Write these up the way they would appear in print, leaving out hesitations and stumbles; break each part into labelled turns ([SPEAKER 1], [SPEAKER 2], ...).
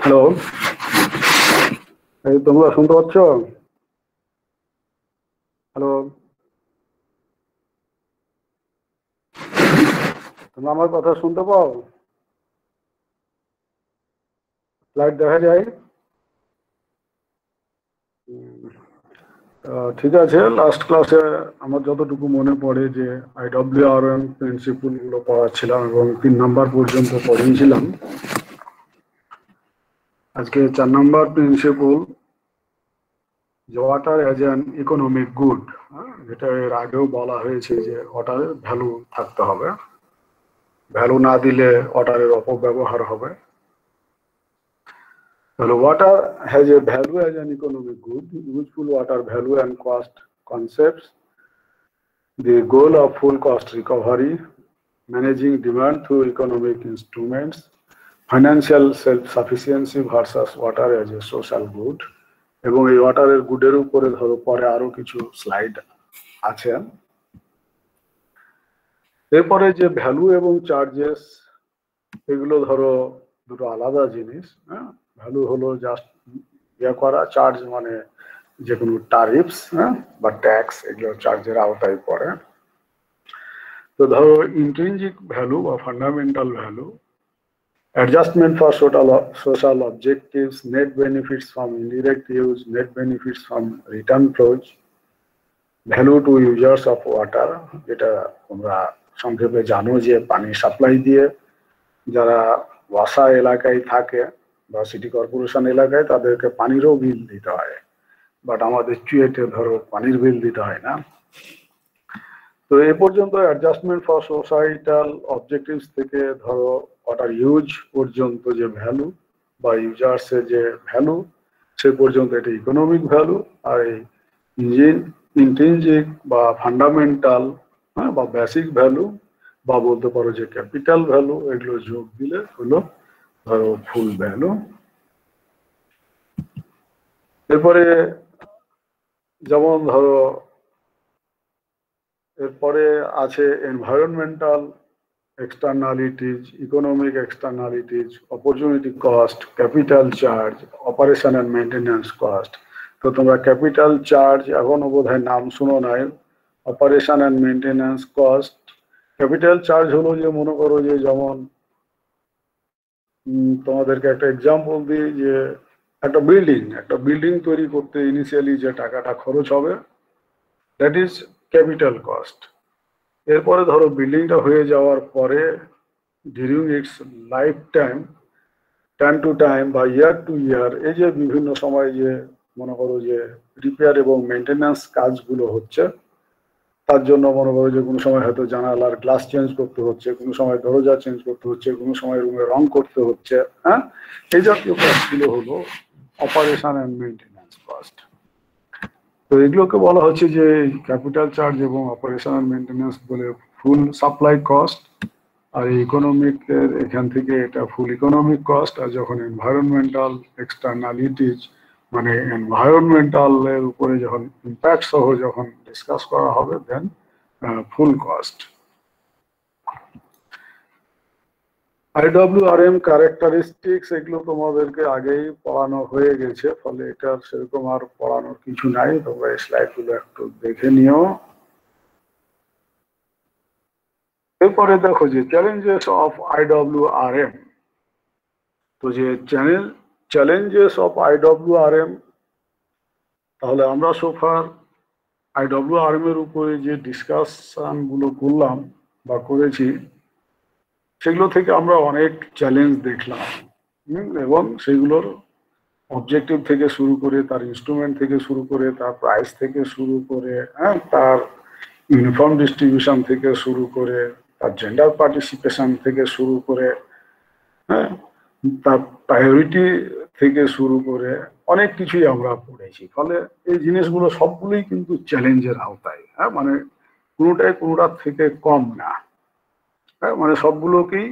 [SPEAKER 1] Hello, এই তোমরা শুনতে পাচ্ছ? হ্যালো, তোমরা আমার কথা শুনতে পাও? লাইট দেখা যায়? ঠিক আছে। লাস্ট ক্লাসে আমার যতটুকু মনে পড়ে যে IWRM প্রিন্সিপল গুলো পড়াচ্ছিলাম এবং 3 নাম্বার পর্যন্ত পড়িয়েছিলাম। আজকে 4 নাম্বার প্রিন্সিপল, যে water as an economic good, যেটা এর আগেও বলা হয়েছে যে ওয়াটারের ভ্যালু থাকতে হবে, ভ্যালু না দিলে ওয়াটারের অপব্যবহার হবে। তাহলে water has a value as an economic good. Useful water value and cost concepts. The goal of full cost recovery, managing demand through economic instruments, financial self-sufficiency versus water as a social good. এবং এই ওয়াটারের গুডের উপরে ধরো পরে আরো কিছু slide আছে। এরপরে যে ভ্যালু এবং চার্জেস, এগুলো ধরো দুটো আলাদা জিনিস। ভ্যালু হলো জাস্ট ইয়ে করা, চার্জ মানে যে কোনো ট্যারিফস বা ট্যাক্স, এগুলো চার্জের আওতায় পড়ে। তো ধরো ইন্ট্রিনজিক ভ্যালু বা fundamental value, adjustment for social objectives, net benefits from indirect use, net benefits from return flows, value to users of water, যেটা তোমরা সংক্ষেপে জানো যে পানি সাপ্লাই দিয়ে যারা ওয়াসা এলাকায় থাকে বা সিটি কর্পোরেশন এলাকায় তাদেরকে পানিরও বিল দিতে হয়, বাট আমাদের চুয়েটে ধরো পানির বিল দিতে হয় না। তো এ পর্যন্ত অ্যাডজাস্টমেন্ট ফর সোসাইটাল অবজেক্টিভস থেকে ধরো ওয়াটার ইউজ পর্যন্ত যে ভ্যালু বা ইউজার্সের যে ভ্যালু, সে পর্যন্ত এটা ইকোনমিক ভ্যালু। আর এই ইন্ট্রিনজিক বা ফান্ডামেন্টাল বা বেসিক ভ্যালু বা বলতে পারো যে ক্যাপিটাল ভ্যালু, এগুলো যোগ দিলে হলো ধরো ফুল ভ্যালু। এরপরে যেমন ধরো এরপরে আছে environmental externalities, economic externalities, opportunity cost, capital charge, operation and maintenance cost. তো তোমরা ক্যাপিটাল চার্জ এখনো বোধহয় নাম শুনো নাই, operation and maintenance cost. Capital charge হলো যে মনে করো যে যেমন তোমাদেরকে একটা এক্সাম্পল দিই, যে একটা বিল্ডিং তৈরি করতে ইনিশিয়ালি যে টাকাটা খরচ হবে, দ্যাট ইজ ক্যাপিটাল কস্ট। এরপরে ধরো বিল্ডিংটা হয়ে যাওয়ার পরে during its life time to time বা ইয়ার টু ইয়ার, এই যে বিভিন্ন সময় যে মনে করো যে রিপেয়ার এবং মেনটেন্যান্স কাজগুলো হচ্ছে, তার জন্য মনে করো যে কোনো সময় হয়তো জানালার গ্লাস চেঞ্জ করতে হচ্ছে, কোনো সময় দরজা চেঞ্জ করতে হচ্ছে, কোনো সময় রুমে রং করতে হচ্ছে, এই জাতীয় কাজগুলো হলো অপারেশন অ্যান্ড মেনটেন্যান্স কস্ট। তো এগুলোকে বলা হচ্ছে যে ক্যাপিটাল চার্জ এবং অপারেশন অ্যান্ড মেনটেন্যান্স বলে ফুল সাপ্লাই কস্ট। আর ইকোনমিক এখান থেকে এটা ফুল ইকোনমিক কস্ট। আর যখন এনভায়রনমেন্টাল এক্সটার্নালিটিজ মানে এনভায়রনমেন্টাল এর উপরে যখন ইম্প্যাক্ট সহ যখন ডিসকাস করা হবে, দেন ফুল কস্ট। IWRM ক্যারেক্টারিস্টিক্স, এগুলো তোমাদেরকে আগেই পড়ানো হয়ে গেছে, ফলে এটা সেরকম আর পড়ানোর কিছু নাই। তোমরা এই স্লাইডগুলো একটু দেখে নিও। এরপরে দেখো যে চ্যালেঞ্জেস অফ IWRM। তো যে চ্যালেঞ্জেস অফ IWRM, তাহলে আমরা সোফার IWRM এর উপরে যে ডিসকাশন গুলো করলাম বা করেছি, সেগুলো থেকে আমরা অনেক চ্যালেঞ্জ দেখলাম এবং সেগুলোর অবজেক্টিভ থেকে শুরু করে, তার ইনস্ট্রুমেন্ট থেকে শুরু করে, তার প্রাইস থেকে শুরু করে, তার ইউনিফর্ম ডিস্ট্রিবিউশন থেকে শুরু করে, তার জেন্ডার পার্টিসিপেশন থেকে শুরু করে, তার প্রায়োরিটি থেকে শুরু করে অনেক কিছুই আমরা পড়েছি। ফলে এই জিনিসগুলো সবগুলোই কিন্তু চ্যালেঞ্জের আওতায়, মানে কোনোটার থেকে কম না, মানে সবগুলোকেই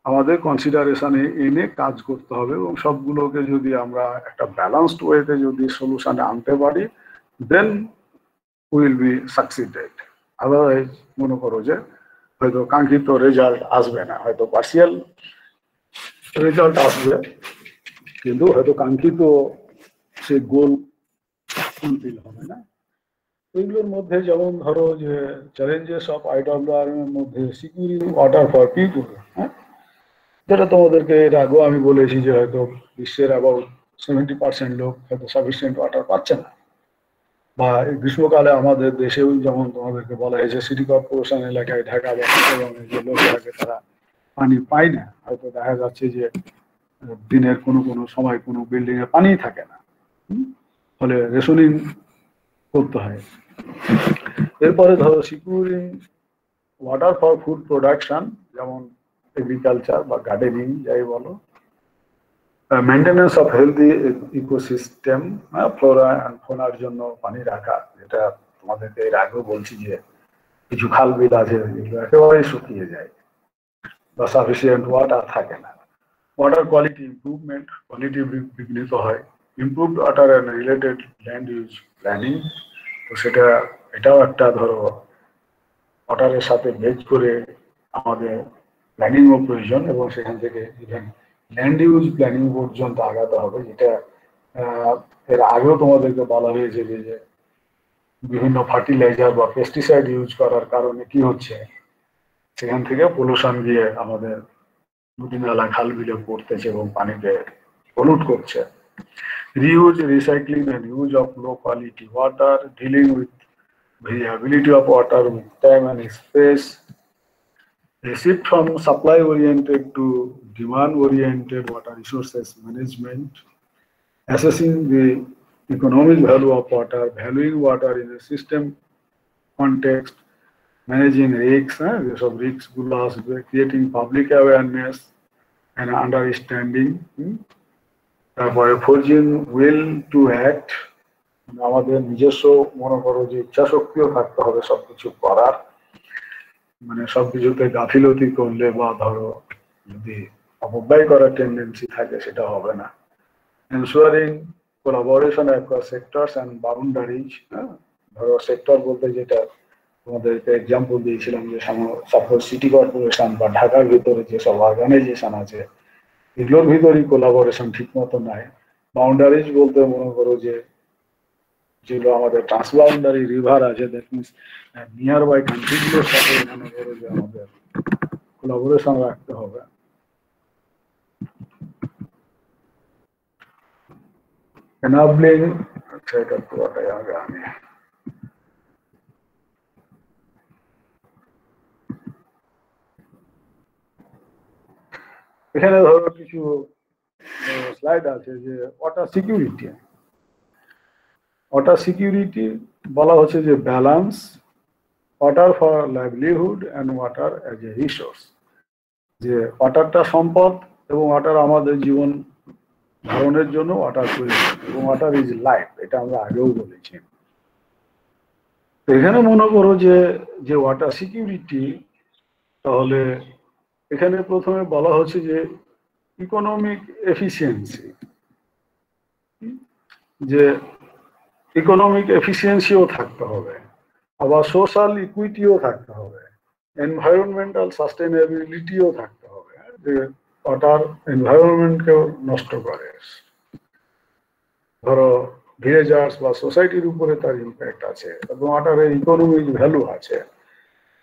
[SPEAKER 1] আমাদের কনসিডারেশনে এনে কাজ করতে হবে এবং সবগুলোকে যদি আমরা একটা ব্যালেন্সড ওয়েতে যদি সলিউশনে আনতে পারি, then will be succeeded. Otherwise মনে করো যে হয়তো কাঙ্ক্ষিত রেজাল্ট আসবে না, হয়তো পার্সিয়াল রেজাল্ট আসবে, কিন্তু হয়তো কাঙ্ক্ষিত সে গোল ফুলফিল হবে না। এগুলোর মধ্যে যেমন ধরো যে চ্যালেঞ্জেস অফ আইডব্লিউআর এর মধ্যে সিকিউরিং ওয়াটার ফর পিপল, হ্যাঁ, যেটা তোমাদেরকে এর আগেও আমি বলেছি যে হয়তো বিশ্বের অ্যাবাউট 70% লোক হয়তো সাফিসিয়েন্ট ওয়াটার পাচ্ছে না। বা এই গ্রীষ্মকালে আমাদের দেশেও যেমন তোমাদেরকে বলা হয়েছে সিটি কর্পোরেশন এলাকায় ঢাকা বা চট্টগ্রামে যে লোক থাকে তারা পানি পায় না, হয়তো দেখা যাচ্ছে যে দিনের কোনো কোনো সময় কোনো বিল্ডিং এ পানি থাকে না। ফলে রেশনিং করতে হয়। এরপরে ধরো securing water for food production, যেমন এগ্রিকালচার বা গার্ডেনিং যাই বলো, maintenance of healthy ecosystem, flora and ফোনার জন্য পানি রাখা, যেটা তোমাদেরকে এর আগেও বলছি যে কিছু খাল বিল আছে যেগুলো একেবারেই শুকিয়ে যায় বা সাফিসিয়েন্ট ওয়াটার থাকে না। ওয়াটার কোয়ালিটি ইমপ্রুভমেন্ট, কোয়ালিটি বিঘ্নিত হয়। Improved water and related land use planning, তো সেটা এটাও একটা ধরো ওয়াটারের সাথে বেজ করে আমাদের প্ল্যানিংও প্রয়োজন, এবং সেখান থেকে ইভেন ল্যান্ড ইউজ প্ল্যানিং পর্যন্ত আগাতে হবে, যেটা এর আগেও তোমাদেরকে বলা হয়েছে যে বিভিন্ন ফার্টিলাইজার বা পেস্টিসাইড ইউজ করার কারণে কি হচ্ছে, সেখান থেকে পলিউশন গিয়ে আমাদের নদী নালা খাল বিলে পড়তেছে এবং পানিকে পলুট করছে। Reuse, recycling and use of low quality water, dealing with variability of water with time and space, a shift from supply oriented to demand oriented water resources management, assessing the economic value of water, valuing water in a system context, managing risks, যেসব risk গুলো আসবে, creating public awareness and understanding, তারপরে forging will to act, আমাদের নিজস্ব মনে করো যে ইচ্ছা শক্তিও থাকতে হবে সবকিছু করার, মানে সবকিছুতে গাফিলতি করলে বা ধরো যদি অপব্যয় করার টেন্ডেন্সি থাকে সেটা হবে না। Ensuring collaboration across sectors and boundaries, ধরো সেক্টর বলতে যেটা তোমাদেরকে এক্সাম্পল দিয়েছিলাম যে সাপোজ সিটি কর্পোরেশন বা ঢাকার ভিতরে যেসব অর্গানাইজেশন আছে এগুলোর ভিতরেই কোলাবোরেশন ঠিক মতো নাই। বাউন্ডারিজ বলতে মনে করো যে যেগুলো আমাদের ট্রান্সবাউন্ডারি রিভার আছে, দ্যাট মিনস নিয়ার বাই কান্ট্রিগুলোর সাথে মনে করো যে আমাদের কোলাবোরেশন রাখতে হবে। এনাবলিং, আচ্ছা এটা পুরোটাই আগে আমি এখানে ধরো কিছু স্লাইড আছে যে ওয়াটার সিকিউরিটি। ওয়াটার সিকিউরিটি বলা হচ্ছে যে balance water for livelihood and water as a resource, যে ওয়াটারটা সম্পদ এবং ওয়াটার আমাদের জীবন ধারণের জন্য ওয়াটার প্রয়োজন, এবং ওয়াটার ইজ লাইফ, এটা আমরা আগেও বলেছি। তো এখানে মনে করো যে যে ওয়াটার সিকিউরিটি, তাহলে এখানে প্রথমে বলা হচ্ছে যে ইকোনমিক এফিসিয়েন্সি, যে ইকোনমিক এফিসিয়েন্সিও থাকতে হবে, আবার সোশ্যাল ইকুইটিও থাকতে হবে, এনভায়রনমেন্টাল সাস্টেনেবিলিটিও থাকতে হবে, যে ওয়াটার এনভায়রনমেন্টকেও নষ্ট করে, ধরো ভিলেজার্স বা সোসাইটির উপরে তার ইম্প্যাক্ট আছে, এবং ওয়াটারের ইকোনমিক ভ্যালু আছে,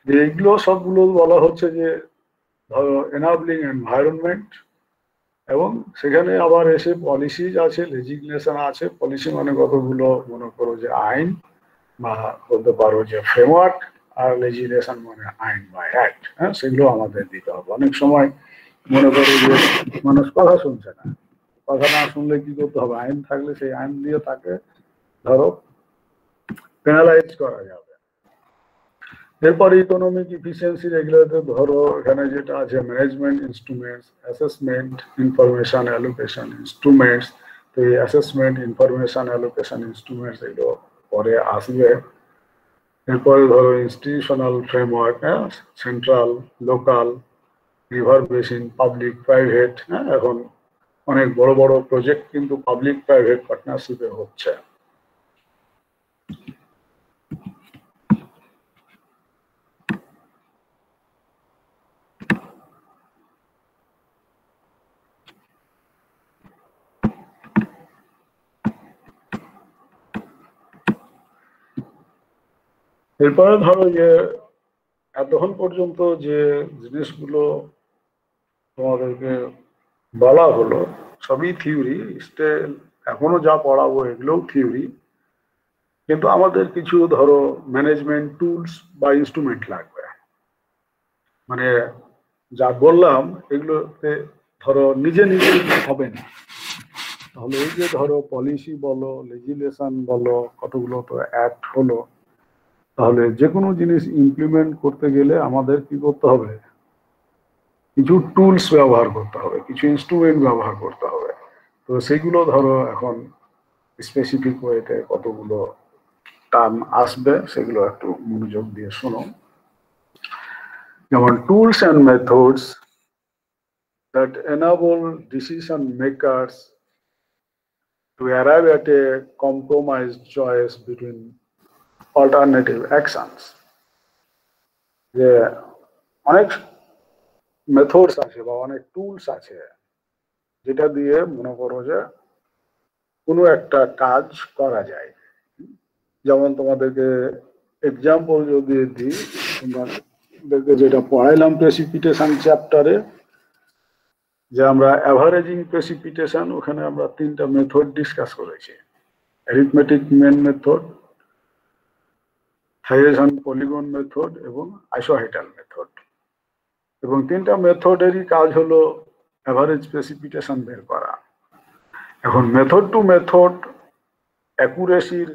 [SPEAKER 1] যে এইগুলো সবগুলো বলা হচ্ছে যে ধরো এনাবলিং এনভায়রনমেন্ট, এবং সেখানে আবার এসে পলিসিজ আছে, লেজিসলেশন আছে। পলিসি মানে কতগুলো মনে করো যে আইন বা বলতে পারো যে ফ্রেমওয়ার্ক, আর লেজিসলেশন মানে আইন বা অ্যাক্ট, হ্যাঁ, সেগুলো আমাদের দিতে হবে। অনেক সময় মনে করো যে মানুষ কথা শুনছে না, কথা না শুনলে কি করতে হবে, আইন থাকলে সেই আইন দিয়ে তাকে ধরো পেনালাইজ করা যাবে। এরপরে ইকোনমিক ইফিসিয়েন্সি রেগুলেটর, ধরো এখানে যেটা আছে management instruments, assessment, information allocation instruments, তো এই অ্যাসেসমেন্ট, ইনফরমেশন অ্যালোকেশন ইনস্ট্রুমেন্টস এগুলো পরে আসবে। এরপরে ধরো ইনস্টিটিউশনাল ফ্রেমওয়ার্ক, হ্যাঁ, central, local, river basin, public private, হ্যাঁ, এখন অনেক বড় বড় প্রজেক্ট কিন্তু পাবলিক প্রাইভেট পার্টনারশিপে হচ্ছে। এরপরে ধরো যে এতক্ষণ পর্যন্ত যে জিনিসগুলো তোমাদেরকে বলা হলো সবই থিওরি, স্টিল এখনো যা পড়াবো এগুলোও থিওরি, কিন্তু আমাদের কিছু ধরো ম্যানেজমেন্ট টুলস বা ইনস্ট্রুমেন্ট লাগবে। মানে যা বললাম এগুলোতে ধরো নিজে নিজে হবে না, তাহলে এই যে ধরো পলিসি বলো, লেজিসলেশন বলো, কতগুলো তো অ্যাক্ট হলো, তাহলে যে কোনো জিনিস ইমপ্লিমেন্ট করতে গেলে আমাদের কি করতে হবে, কিছু টুলস ব্যবহার করতে হবে, কিছু ইনস্ট্রুমেন্ট ব্যবহার করতে হবে। তো সেগুলো ধরো এখন স্পেসিফিক ওয়েতে কতগুলো টার্ম আসবে সেগুলো একটু মনোযোগ দিয়ে শোনো। যেমন tools and methods that enable decision makers to arrive at a compromised choice between alternative actions. যে অনেক মেথডস আছে বা অনেক টুলস আছে যেটা দিয়ে মনে করো যে কোনো একটা কাজ করা যায়। যেমন তোমাদেরকে এক্সাম্পল যদি দিই, তোমাদেরকে যেটা পড়াইলাম প্রেসিপিটেশন চ্যাপ্টারে, যে আমরা অ্যাভারেজিং প্রেসিপিটেশন, ওখানে আমরা তিনটা মেথড ডিসকাস করেছি, arithmetic mean method, Thiessen polygon method এবং আইসোহেটাল মেথড। এবং তিনটা মেথডেরই কাজ হলো অ্যাভারেজ প্রেসিপিটেশন বের করা। এখন মেথড টু মেথড অ্যাকুরেসির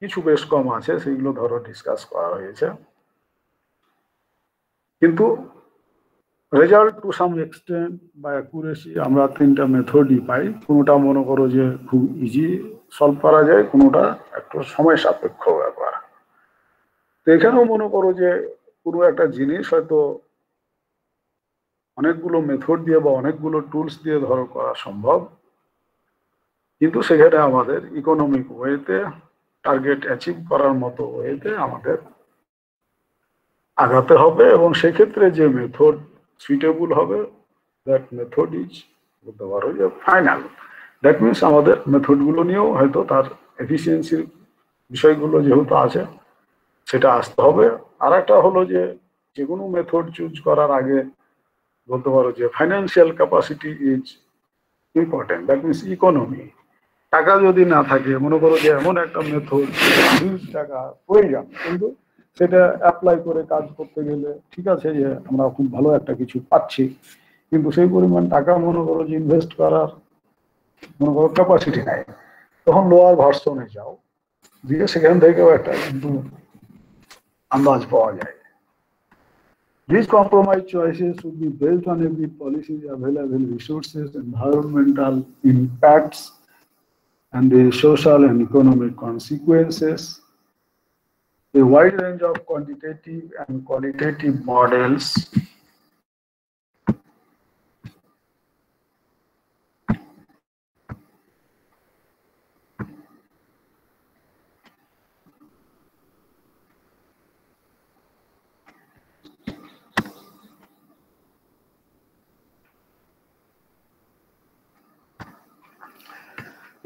[SPEAKER 1] কিছু বেশ কম আছে, সেগুলো ধরো ডিসকাস করা হয়েছে, কিন্তু রেজাল্ট টু সাম এক্সটেন্ট বা অ্যাকুরেসি আমরা তিনটা মেথডই পাই। কোনোটা মনে করো যে খুব ইজি সলভ করা যায়, কোনোটা একটু সময় সাপেক্ষ ব্যাপার। তো এখানেও মনে করো যে কোনো একটা জিনিস হয়তো অনেকগুলো মেথড দিয়ে বা অনেকগুলো টুলস দিয়ে ধরো করা সম্ভব, কিন্তু সেখানে আমাদের ইকোনমিক ওয়েতে টার্গেট অ্যাচিভ করার মতো ওয়েতে আমাদের আগাতে হবে, এবং সেক্ষেত্রে যে মেথড সুইটেবল হবে দ্যাট মেথড ইজ বলতে পারো যে ফাইনাল। দ্যাট মিনস আমাদের মেথডগুলো নিয়েও হয়তো তার এফিসিয়েন্সির বিষয়গুলো যেহেতু আছে সেটা আসতে হবে। আর একটা হলো যে কোনো মেথড চুজ করার আগে বলতে পারো যে financial capacity is important, that means economy. টাকা যদি না থাকে, মনে করো যে এমন একটা মেথড হিউজ টাকা প্রয়োজন, কিন্তু সেটা অ্যাপ্লাই করে কাজ করতে গেলে ঠিক আছে যে আমরা খুব ভালো একটা কিছু পাচ্ছি, কিন্তু সেই পরিমাণ টাকা মনে করো যে ইনভেস্ট করার মনে করো ক্যাপাসিটি নাই, তখন লোয়ার ভার্সনে যাও, দিয়ে সেখান থেকেও একটা কিন্তু আন্দাজ পাওয়া যায়। These compromise choices should be based on every policy, available resources, environmental impacts, and the social and economic consequences. A wide range of quantitative and qualitative models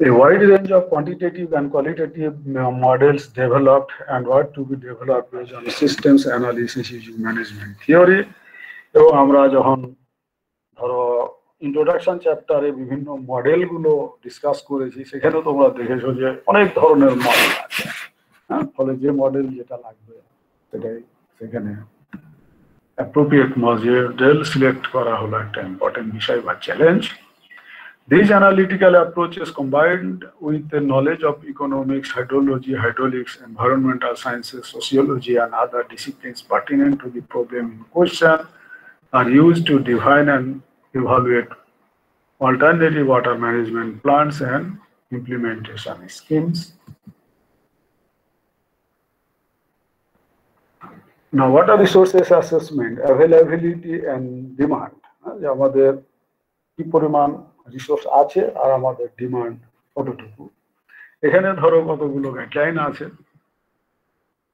[SPEAKER 1] a wide range of quantitative and qualitative models developed and were to be developed based on systems analysis using management theory. এবং আমরা যখন ধরো introduction চ্যাপ্টারে বিভিন্ন মডেলগুলো discuss করেছি, সেখানে তোমরা দেখেছো যে অনেক ধরনের মডেল আছে। হ্যাঁ, ফলে যে মডেল যেটা লাগবে সেটাই সেখানে অ্যাপ্রোপ্রিয়েট মডেল সিলেক্ট করা হলো একটা ইম্পর্টেন্ট বিষয় বা challenge. These analytical approaches combined with the knowledge of economics, hydrology, hydraulics, environmental sciences, sociology, and other disciplines pertinent to the problem in question are used to define and evaluate alternative water management plans and implementation schemes. Now, water resources assessment, availability and demand. যে আমাদের কি পরিমাণ resource আছে আর আমাদের demand কতটুকু, এখানে ধরো কতগুলো গাইডলাইন আছে।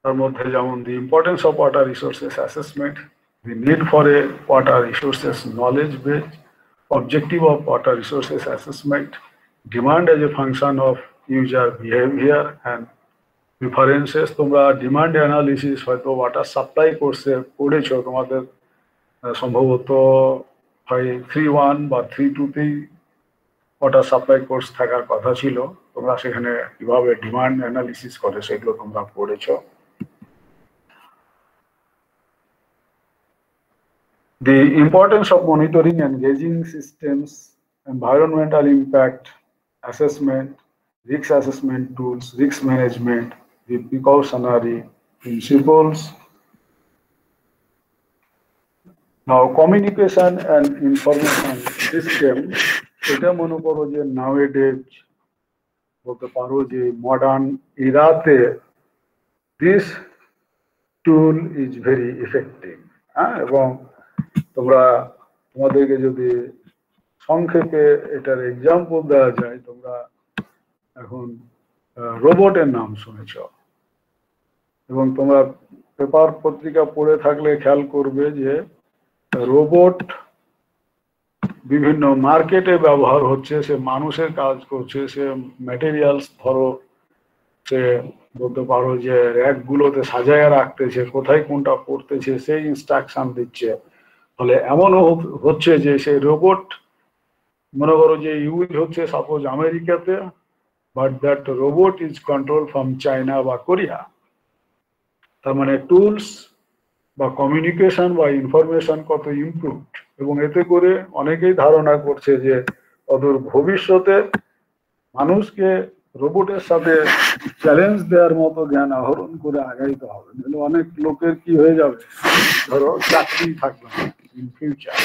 [SPEAKER 1] তার মধ্যে যেমন the importance of water resources assessment, the need for a water resources knowledge base, objective of water resources assessment, demand as a function of user behavior, and preferences তোমরা ডিমান্ড অ্যানালিসিস হয়তো water supply কোর্সে পড়েছো, তোমাদের সম্ভবত হয় 3-1 বা 3-2তেই water supply course থাকার কথা ছিল। তোমরা সেখানে কিভাবে ডিমান্ড অ্যানালিসিস করে সেগুলো তোমরা পড়েছো। The importance of monitoring and gauging systems, environmental impact assessment, risk assessment tools, risk management, the precautionary principles. Now, communication and information system, এটা মনে করো যে nowadays বলতে পারো যে modern এরাতে this tool is very effective। এবং তোমরা তোমাদেরকে যদি সংক্ষেপে এটার এক্সাম্পল দেওয়া যায়, তোমরা এখন রোবটের নাম শুনেছ, এবং তোমরা পেপার পত্রিকা পড়ে থাকলে খেয়াল করবে যে রোবট বিভিন্ন মার্কেটে ব্যবহার হচ্ছে, সে মানুষের কাজ করছে, সে ম্যাটেরিয়ালস ধরো সে বলতে পারো যে র্যাক গুলোতে সাজায় রাখতেছে, কোথায় কোনটা পড়তেছে সেই ইনস্ট্রাকশন দিচ্ছে। ফলে এমনও হচ্ছে যে সেই রোবট মনে করো যে ইউজ হচ্ছে সাপোজ আমেরিকাতে, but that robot is control from China বা কোরিয়া। তার মানে টুলস বা কমিউনিকেশন বা ইনফরমেশন কত ইমপ্রুভড, এবং এতে করে অনেকেই ধারণা করছে যে অদূর ভবিষ্যতে মানুষকে রোবটের সাথে চ্যালেঞ্জ দেওয়ার মতো জ্ঞান আহরণ করে আগাইতে হবে, নাহলে অনেক লোকের কি হয়ে যাবে, ধরো চাকরি থাকবে না ইন ফিউচার।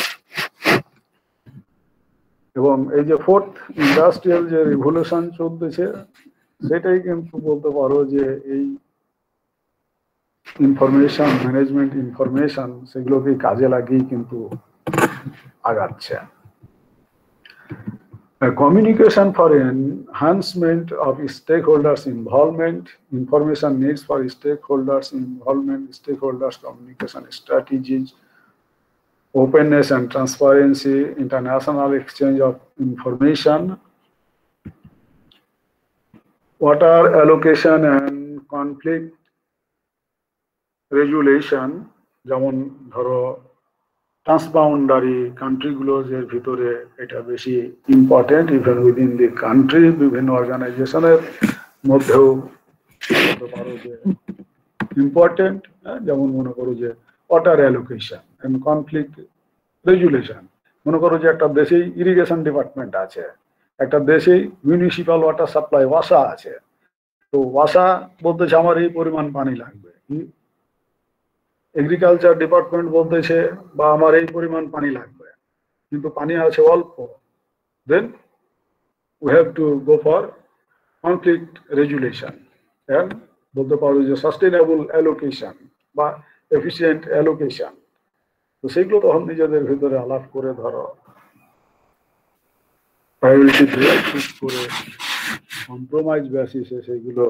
[SPEAKER 1] এবং এই যে ফোর্থ ইন্ডাস্ট্রিয়াল যে রিভলিউশন চলতেছে, সেটাই কিন্তু বলতে পারো যে এই ইনফরমেশন ম্যানেজমেন্ট ইনফরমেশন সেগুলোকে কাজে লাগিয়ে কিন্তু আগাচ্ছে। Communication for enhancement of stakeholders involvement, information needs for stakeholders involvement, stakeholders communication strategies, openness and transparency, international exchange of information, water allocation and conflict regulation, যেমন ধরো ট্রান্সবাউন্ডারি কান্ট্রিগুলোর ভিতরে এটা বেশি important, even within the country বিভিন্ন অর্গানাইজেশনের মধ্যেও বলতে পারো যে ইম্পর্টেন্ট। যেমন মনে করো যে water allocation and conflict regulation, মনে করো যে একটা দেশেই ইরিগেশন ডিপার্টমেন্ট আছে, একটা দেশেই মিউনিসিপাল ওয়াটার সাপ্লাই ওয়াসা আছে, তো ওয়াসা বলতেছে আমার এই পরিমাণ পানি লাগবে, এগ্রিকালচার ডিপার্টমেন্ট বলতেছে বা আমার এই পরিমাণ পানি লাগবে, কিন্তু পানি আছে অল্প, then we have to go for conflict regulation and বলতে পারো যে সাস্টেইনেবল অ্যালোকেশন বা এফিসিয়েন্ট অ্যালোকেশন। তো সেগুলো তখন নিজেদের ভিতরে আলাপ করে ধরো প্রায়োরিটি করে কম্প্রোমাইজ বেসিসে সেগুলো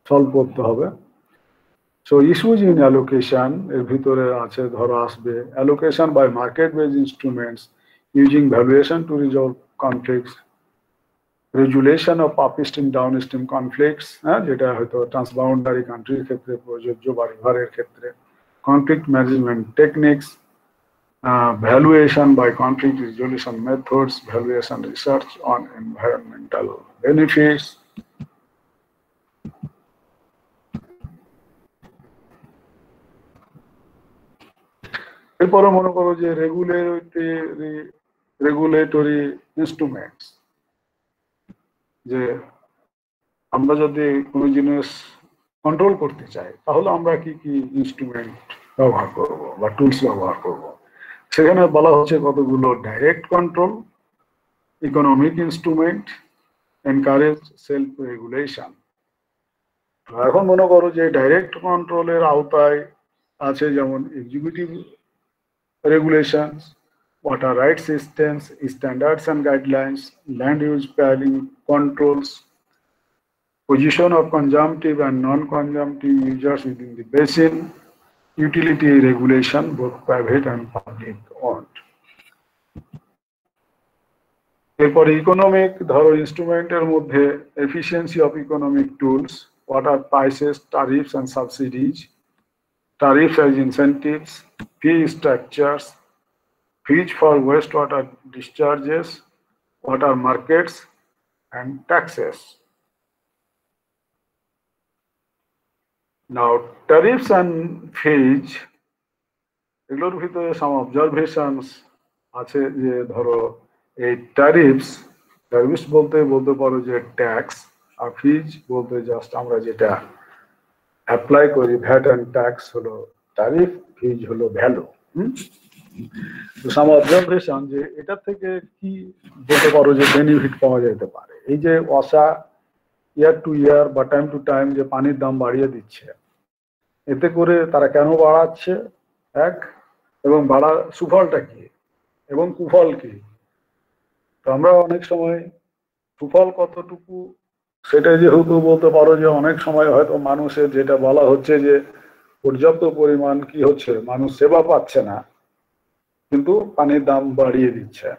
[SPEAKER 1] সলভ করতে হবে। So issues in allocation এর ভিতরে আছে ধরো আসবে allocation by market based instruments using valuation to resolve conflicts, regulation of upstream downstream conflicts, যেটা হয়তো ট্রান্সবাউন্ডারি কান্ট্রির ক্ষেত্রে প্রযোজ্য বা রিভারের ক্ষেত্রে, conflict management techniques, valuation by conflict resolution methods, valuation research on environmental benefits. এরপরে মনে করো যে রেগুলেটরি ইনস্ট্রুমেন্টস, যে আমরা যদি কোনো জিনিস কন্ট্রোল করতে চাই তাহলে আমরা কি কি ইনস্ট্রুমেন্ট ব্যবহার করব বা টুলস ব্যবহার করব। সেখানে বলা হচ্ছে কতগুলো direct control, economic instrument, encourage self regulation. এখন মনে করো যে ডাইরেক্ট কন্ট্রোলের আওতায় আছে যেমন executive regulations, water rights systems, standards and guidelines, land use planning controls, position of consumptive and non-consumptive users within the basin, utility regulation, both private and public owned. এরপরে economic ধরো ইনস্ট্রুমেন্টের মধ্যে efficiency of economic tools, what are prices, tariffs and subsidies, tariffs as incentives, fee structures, fees for wastewater discharges, what are markets and taxes. Now tariffs and fees, এগুলোর ভিতরে some observations আছে যে ধরো এই tariffs বলতে পারো যে tax, আর ফিজ বলতে জাস্ট আমরা যেটা অ্যাপ্লাই করি, ভ্যাট অ্যান্ড ট্যাক্স হলো ট্যারিফ, ফিজ হলো ভ্যালু। তো সাম অবজারভেশন যে এটা থেকে কি বলতে পারো যে বেনিফিট পাওয়া যেতে পারে। এই যে ওয়াসা ইয়ার টু ইয়ার বা টাইম টু টাইম যে পানির দাম বাড়িয়ে দিচ্ছে, এতে করে তারা কেন বাড়াচ্ছে এক, এবং বাড়ার সুফলটা কি এবং কুফল কি। তো আমরা অনেক সময় সুফল কতটুকু সেটা যেহেতু বলতে পারো যে অনেক সময় হয়তো মানুষের যেটা বলা হচ্ছে যে পর্যাপ্ত পরিমাণ কি হচ্ছে, মানুষ সেবা পাচ্ছে না কিন্তু পানির দাম বাড়িয়ে দিচ্ছে,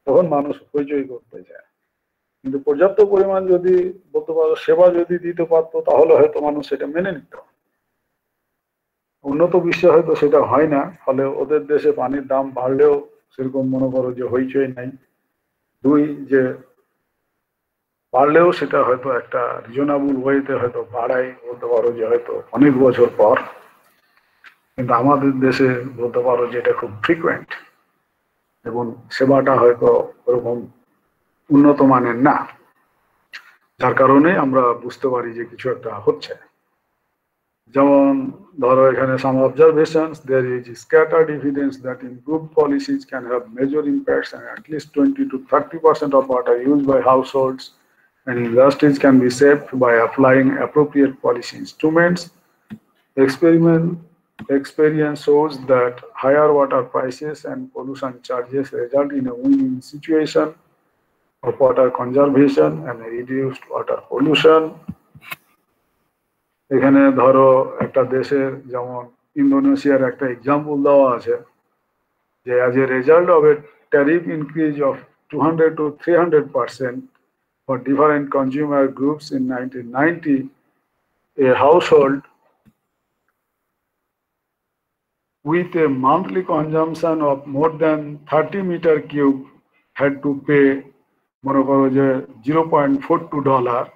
[SPEAKER 1] তখন মানুষ হইচই করতে যায়। কিন্তু পর্যাপ্ত পরিমাণ যদি বলতে পারো সেবা যদি দিতে পারতো তাহলে হয়তো মানুষ সেটা মেনে নিত। উন্নত বিশ্বে হয়তো সেটা হয় না, ফলে ওদের দেশে পানির দাম বাড়লেও সেরকম মনে করো যে হইচই নাই। দুই, যে বাড়লেও সেটা হয়তো একটা রিজনেবল ওয়েতে হয়তো বাড়ায়, বলতে পারো যে হয়তো অনেক বছর পর। কিন্তু আমাদের দেশে বলতে পারো যে এটা খুব ফ্রিকুয়েন্ট এবং সেবাটা হয়তো ওরকম উন্নত মানের না, যার কারণে আমরা বুঝতে পারি যে কিছু একটা হচ্ছে। যেমন ধরো এখানে some observations, there is scattered evidence that improved policies can have major impacts and at least 20 to 30% of water used by households and industries can be saved by applying appropriate policy instruments. Experience shows that higher water prices and pollution charges result in a win-win situation of water conservation and reduced water pollution. এখানে ধরো একটা দেশের যেমন ইন্দোনেশিয়ার একটা example দেওয়া আছে যে as a result of a tariff increase of 200 to 300% for different consumer groups in 1990, a household with a monthly consumption of more than 30 meter cube had to pay মনে করো যে $0.42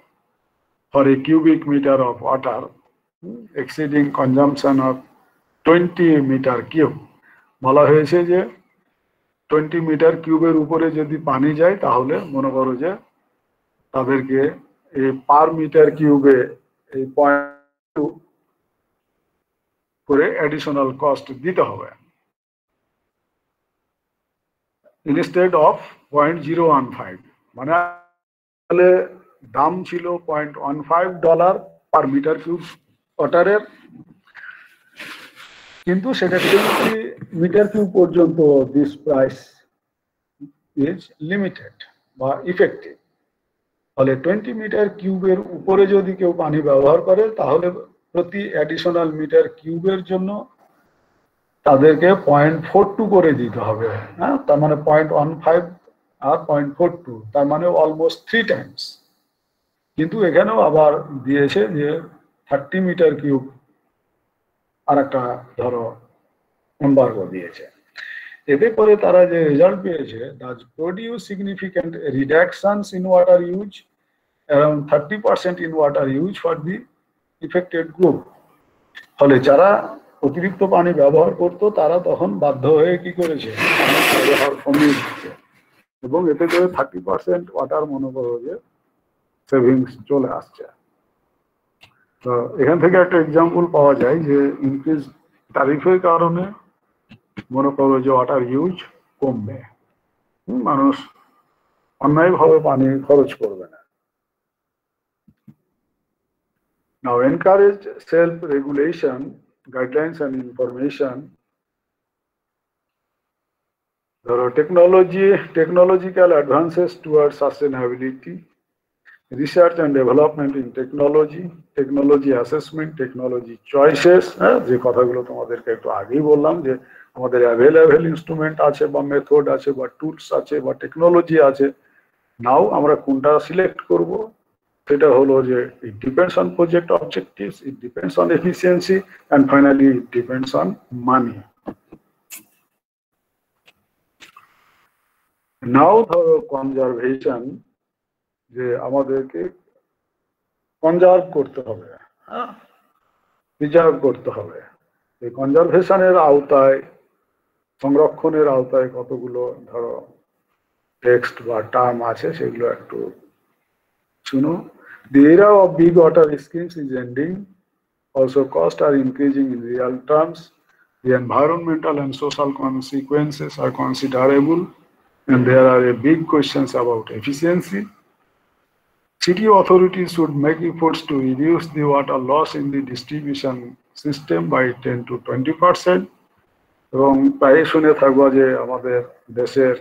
[SPEAKER 1] for a cubic meter of water exceeding consumption of 20 meter cube. বলা হয়েছে যে 20 metre কিউবের উপরে যদি পানি যায় তাহলে মনে করো যে তাদেরকে এই পার মিটার কিউবে এই 0.2 করে অ্যাডিশনাল কস্ট দিতে হবে ইনস্টেড অফ 0.015। মানে দাম ছিল $0.15 পার মিটার কিউব ওয়াটারের, কিন্তু সেটা 20 মিটার কিউব পর্যন্ত দিস প্রাইস ইজ লিমিটেড বা ইফেক্টিভ। ফলে 20 মিটার কিউবের উপরে যদি কেউ পানি ব্যবহার করে তাহলে প্রতি অ্যাডিশনাল মিটার কিউবের জন্য তাদেরকে 0.42 করে দিতে হবে। হ্যাঁ, তার মানে 0.15 আর 0.42, তার মানে অলমোস্ট 3 টাইমস। কিন্তু এখানেও আবার দিয়েছে যে 30 মিটার কিউব আর একটা ধরো এম্বার্গো দিয়েছে। এতে করে তারা যে রেজাল্ট পেয়েছে, that produce significant reductions in water use, around 30% in water use for the affected group. ফলে যারা অতিরিক্ত পানি ব্যবহার করতো তারা তখন বাধ্য হয়ে কি করেছে, ব্যবহার কমিয়ে দিচ্ছে, এবং এতে করে 30% ওয়াটার মনে করো যে সেভিংস চলে আসছে। তো এখান থেকে একটা এক্সাম্পল পাওয়া যায় যে ইনক্রিজ ট্যারিফের কারণে মনে করো যে ওয়াটার ইউজ কমবে, মানুষ অন্যায়ভাবে পানি খরচ করবে না। Now encourage self-regulation, guidelines and information. There are technological advances towards sustainability, research and development in technology assessment, technology choices, যে কথাগুলো তোমাদেরকে একটু আগেই বললাম যে আমাদের অ্যাভেলেবল ইনস্ট্রুমেন্ট আছে বা মেথড আছে বা টুলস আছে বা টেকনোলজি আছে, নাও আমরা কোনটা সিলেক্ট করব সেটা হলো যে it depends on project objectives, it depends on efficiency, and finally it depends on money. Now ধরো কনজারভেশন, যে আমাদেরকে কনজার্ভ করতে হবে, প্রিজার্ভ করতে হবে। এই কনজারভেশনের আওতায়, সংরক্ষণের আওতায় কতগুলো ধরো টেক্সট বা টার্ম আছে, সেগুলো একটু শুনো। The era of big water schemes is ending. Also, costs are increasing in real terms. The environmental and social consequences are considerable, and there are big questions about efficiency. City authorities should make efforts to reduce the water loss in the distribution system by 10 to 20%. এবং প্রায় শুনে থাকবো যে আমাদের দেশের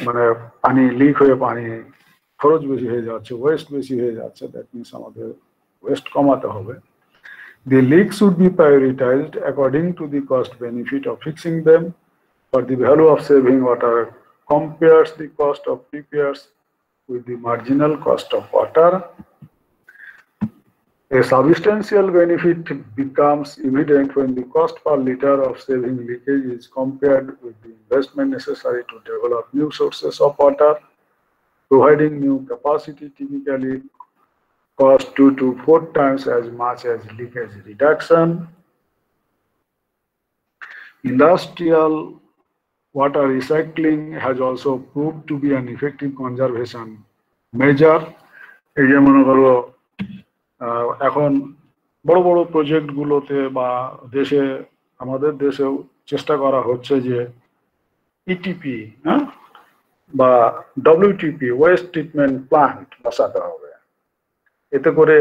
[SPEAKER 1] মানে পানি leak হয়ে পানি খরচ বেশি হয়ে যাচ্ছে, ওয়েস্ট বেশি হয়ে যাচ্ছে। দ্যাট মিনস আমাদের ওয়েস্ট কমাতে হবে। The leaks should be prioritized according to the cost benefit of fixing them, for the value of saving water compares the cost of repairs with the marginal cost of water. A substantial benefit becomes evident when the cost per liter of saving leakage is compared with the investment necessary to develop new sources of water. Providing new capacity typically costs 2 to 4 times as much as leakage reduction. Industrial water recycling has also proved to be an effective conservation measure. এই যে মনে করো এখন বড় বড় project গুলোতে বা দেশে, আমাদের দেশেও চেষ্টা করা হচ্ছে যে ইটিপি বা ডব্লিউটিপি, ওয়েস্ট ট্রিটমেন্ট প্লান্ট বসাতে হবে। এতে করে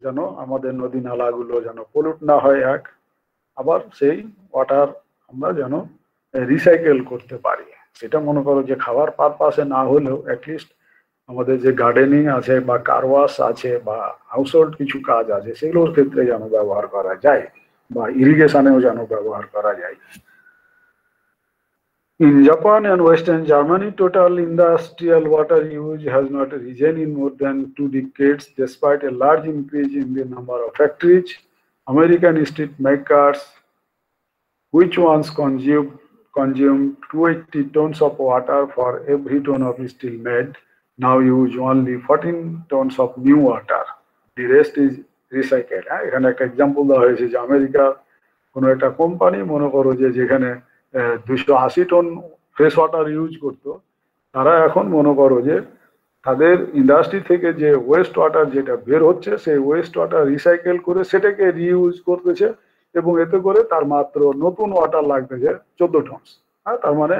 [SPEAKER 1] যেন আমাদের নদী নালাগুলো যেন পলিউট না হয়, এক আবার সেই ওয়াটার আমরা যেন রিসাইকেল করতে পারি। সেটা মনে করো যে খাবার পারপাসে না হলেও অ্যাটলিস্ট আমাদের যে গার্ডেনিং আছে বা কারওয়াশ আছে বা হাউসহোল্ড কিছু কাজ আছে, সেগুলোর ক্ষেত্রে যেন ব্যবহার করা যায়, বা ইরিগেশনেও যেন ব্যবহার করা যায়। In Japan and Western Germany, total industrial water use has not risen in more than 2 decades, despite a large increase in the number of factories. American street makers, which once consumed 280 tons of water for every ton of steel made, now use only 14 tons of new water. The rest is recycled. এখানে একটা example দেওয়া হয়েছে যে আমেরিকার কোনো একটা company মনে করো যে যেখানে 280 টন ফ্রেশ ওয়াটার ইউজ করতো, তারা এখন মনে করো যে তাদের ইন্ডাস্ট্রি থেকে যে ওয়েস্ট ওয়াটার যেটা বের হচ্ছে, সেই ওয়েস্ট ওয়াটার রিসাইকেল করে সেটাকে রিইউজ করতেছে, এবং এতে করে তার মাত্র নতুন ওয়াটার লাগতেছে 14 টন। তার মানে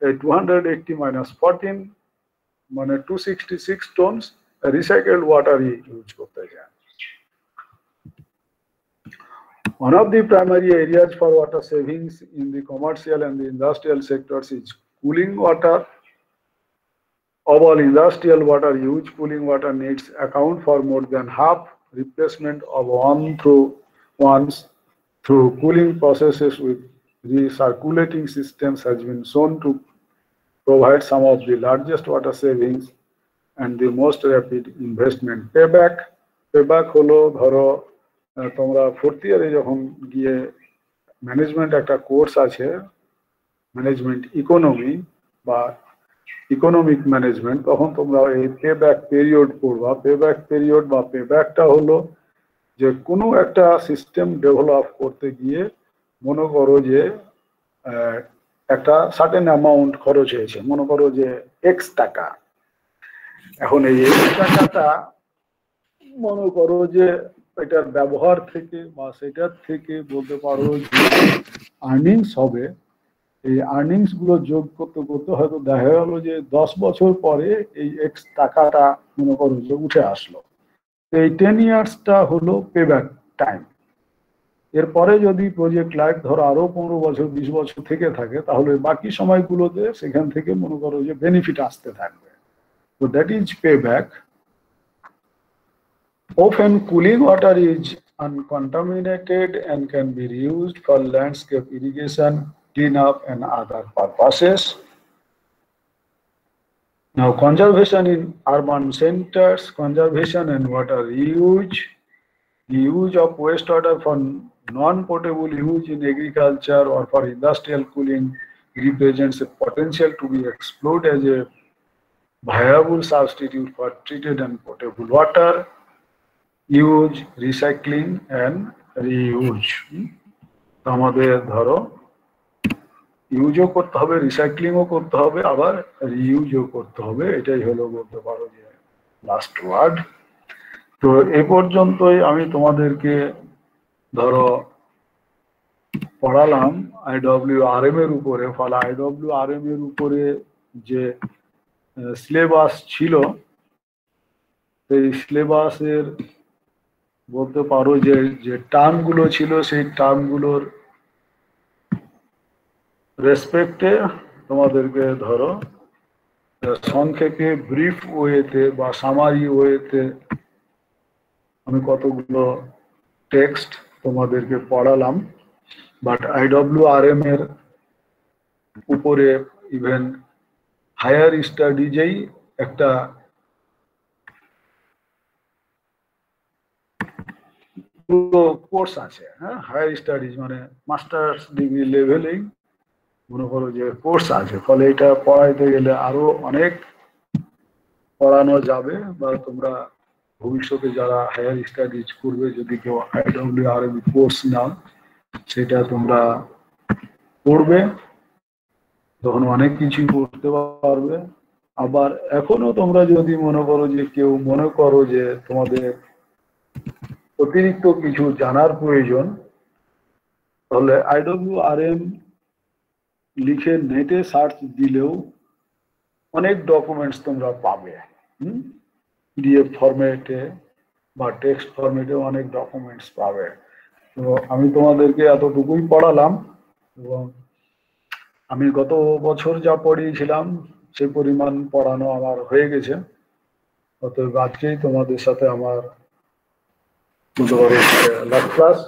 [SPEAKER 1] 280 মাইনাস 14 মানে 266 টন রিসাইকেলড ওয়াটারই ইউজ করতেছে। One of the primary areas for water savings in the commercial and the industrial sectors is cooling water. Of all industrial water use, cooling water needs account for more than half. Replacement of ones through cooling processes with recirculating systems has been shown to provide some of the largest water savings and the most rapid investment payback. Payback হলো ধরো তোমরা 4th ইয়ারে যখন গিয়ে management একটা course আছে, management economy বা economic management, তখন তোমরা এই পেব্যাক পিরিয়ড পড়বা। পেব্যাক পিরিয়ড বা পেব্যাকটা হলো যে কোনো একটা সিস্টেম ডেভেলপ করতে গিয়ে মনে করো যে একটা সার্টেন অ্যামাউন্ট খরচ হয়েছে, মনে করো যে এক্স টাকা। এখন এই এক্স টাকাটা মনে করো যে এটার ব্যবহার থেকে বা সেটার থেকে বলতে পারো যে আর্নিংস হবে। এই আর্নিংস গুলো যোগ করতে করতে হয়তো দেখা গেল যে 10 বছর পরে এই এক্স টাকাটা মনে করো যে উঠে আসলো। এই 10 ইয়ার্সটা হলো পেব্যাক টাইম। এরপরে যদি প্রজেক্ট লাইফ ধরো আরো 15 বছর 20 বছর থেকে থাকে, তাহলে বাকি সময়গুলোতে সেখান থেকে মনে করো যে বেনিফিট আসতে থাকবে। তো that is payback. Often cooling water is uncontaminated and can be reused for landscape irrigation, cleanup and other purposes. Now, conservation in urban centers, conservation and water use of wastewater for non-potable use in agriculture or for industrial cooling represents a potential to be explored as a viable substitute for treated and potable water. Use, recycling and reuse. আমাদের ধরো ইউজও করতে হবে, রিসাইক্লিংও করতে হবে, আবার রিইউজও করতে হবে। এটাই হলো বলতে পারো যে লাস্ট ওয়ার্ড। তো এ পর্যন্তই আমি তোমাদেরকে ধরো পড়ালাম IWRM এর উপরে। ফলে IWRM এর উপরে যে সিলেবাস ছিল, সেই সিলেবাসের বলতে পারো যে যে টার্মগুলো ছিল, সেই টার্মগুলোর রেসপেক্টে তোমাদেরকে ধরো সংক্ষেপে ব্রিফ ওয়েতে বা সামারি ওয়েতে আমি কতগুলো টেক্সট তোমাদেরকে পড়ালাম। বাট IWRM এর উপরে ইভেন হায়ার স্টাডিজেই একটা পুরো কোর্স আছে। হ্যাঁ, হায়ার স্টাডিজ মানে মাস্টার্স ডিগ্রি লেভেলেই মনে করো যে কোর্স আছে। ফলে এটা পড়াইতে গেলে আরো অনেক পড়ানো যাবে। বা তোমরা ভবিষ্যতে যারা হায়ার স্টাডিজ করবে, যদি কেউ IWRM কোর্স নাও, সেটা তোমরা পড়বে, তখন অনেক কিছুই করতে পারবে। আবার এখনো তোমরা যদি মনে করো যে কেউ মনে করো যে তোমাদের অতিরিক্ত কিছু জানার প্রয়োজন, তাহলে IWRM লিখে নেটে সার্চ দিলেও অনেক ডকুমেন্টস তোমরা পাবে। PDF ফরম্যাটে বা টেক্সট ফরম্যাটে অনেক ডকুমেন্টস পাবে। তো আমি তোমাদেরকে এতটুকুই পড়ালাম, এবং আমি গত বছর যা পড়িয়েছিলাম সেই পরিমাণ পড়ানো আমার হয়ে গেছে। অতএব আজকেই তোমাদের সাথে আমার লাস্ট ক্লাস।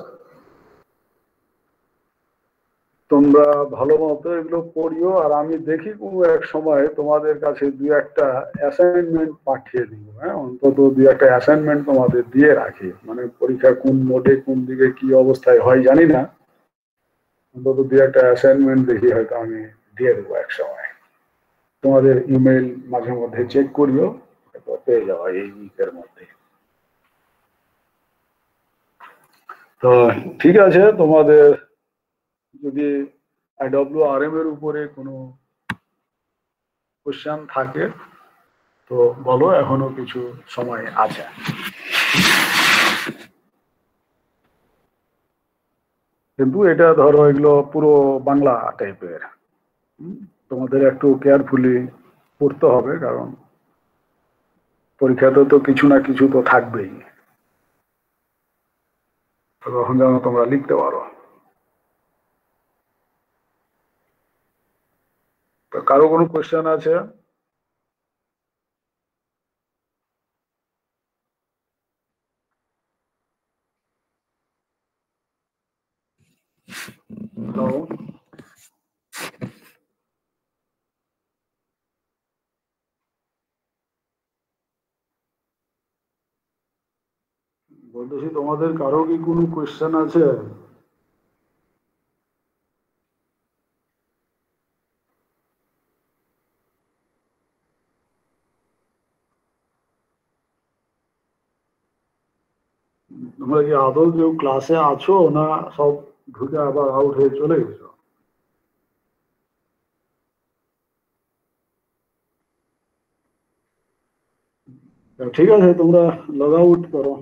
[SPEAKER 1] তোমরা ভালো মতো এগুলো পড়িও, আর আমি দেখি কোনো এক সময় তোমাদের কাছে দু একটা অ্যাসাইনমেন্ট পাঠিয়ে দিব। হ্যাঁ, অন্তত দু একটা অ্যাসাইনমেন্ট তোমাদের দিয়ে রাখি। মানে পরীক্ষা কোন মোডে কোন দিকে কি অবস্থায় হয় জানি না, অন্তত দু একটা অ্যাসাইনমেন্ট দেখি হয়তো আমি দিয়ে দেবো এক সময়। তোমাদের ইমেল মাঝে মধ্যে চেক করিও, পেয়ে যাওয়া এই উইকের মধ্যে। তো ঠিক আছে, তোমাদের যদি IWRM এর উপরে কোনো কোশ্চেন থাকে তো বলো, এখনো কিছু সময় আছে। কিন্তু এটা ধরো এগুলো পুরো বাংলা টাইপের, তোমাদের একটু কেয়ারফুলি পড়তে হবে, কারণ পরীক্ষাতে তো কিছু না কিছু তো থাকবেই, তখন যেন তোমরা লিখতে পারো। তো কারো কোনো কোশ্চেন আছে? হ্যালো, বলতেছি তোমাদের কারো কি কোনো কোশ্চেন আছে? তোমরা কি আদৌ কেউ ক্লাসে আছো, না সব ঢুকে আবার আউট হয়ে চলে গেছো? ঠিক আছে, তোমরা লগ আউট করো।